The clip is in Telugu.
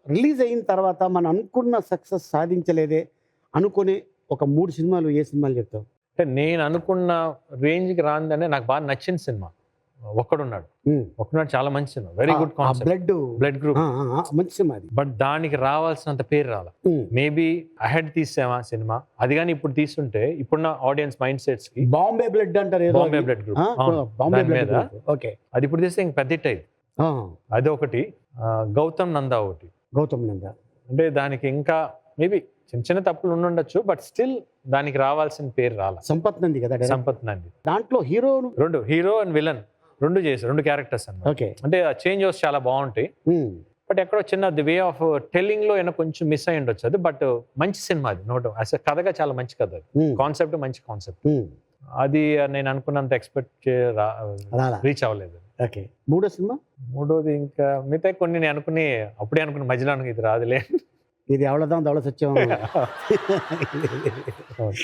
రిలీజ్ అయిన తర్వాత మనం అనుకున్న సక్సెస్ సాధించలేదే అనుకునే ఒక 3 సినిమాలు ఏ సినిమాలు చెప్తావు? అంటే నేను అనుకున్న రేంజ్‌కి రానిదంటే నాకు బాగా నచ్చిన సినిమా 'ఒక్కడున్నాడు.' హ్మ్. 'ఒక్కడున్నాడు' చాలా మంచి సినిమా. వెరీ గుడ్ ఆ కాన్సెప్ట్. Blood group. మంచి సినిమా అది. బట్ దానికి రావాల్సినంత పేరు రాలా. హ్మ్. మేబీ అహెడ్ తీసామా సినిమా. అది గాని ఇప్పుడు తీసుంటే ఇప్పుడున్న ఆడియన్స్ మైండ్ సెట్స్‌కి బాంబే బ్లడ్ అంటారు ఏదో బాంబే అది. Blood group. ఆ, అవును. బాంబే దాని బ్లడ్ మీద గ్రూప్. ఓకే. అది ఇప్పుడు తీస్తే ఇంక పెద్ద హిట్ అయ్యిద్ది. ఆ, అదొకటి. 'గౌతమ్ నందా' ఒకటి. గౌతమ్ నంద. అంటే దానికి ఇంకా మేబీ చిన్న చిన్న తప్పులు ఉండుండొచ్చు. బట్ స్టిల్ దానికి రావాల్సిన పేరు రాలా. సంపత్ నంది కదా డైరెక్టర్. సంపత్ నంది. దాంట్లో హీరోను. 2 హీరో అండ్ విలన్ 2 చేశారు. 2 క్యారెక్టర్స్ అన్నమాట. ఓకే. అంటే ఆ చేంజ్ ఓవర్స్ చాలా బావుంటాయి. హ్మ్. బట్ ఎక్కడో చిన్న ది వే ఆఫ్ టెల్లింగ్‌లో ఏమైనా కొంచెం మిస్ అయ్యి ఉండొచ్చు అది. బట్ మంచి సినిమా అది. అసలు కథగా చాలా మంచి కథ అది. హ్మ్. కాన్సెప్ట్ మంచి కాన్సెప్ట్. హ్మ్. అది నేను అనుకున్నంత ఎక్స్‌పెక్ట్ రాలా. రీచ్ అవ్వలేదు. ఓకే. మూడో సినిమా మూడోది ఇంకా మిగతాయి కొన్ని నేను అప్పుడే అనుకున్న మధ్యలో ఇది రాదులే. ఇది ఎవలదాం దవల సత్యం. అవును.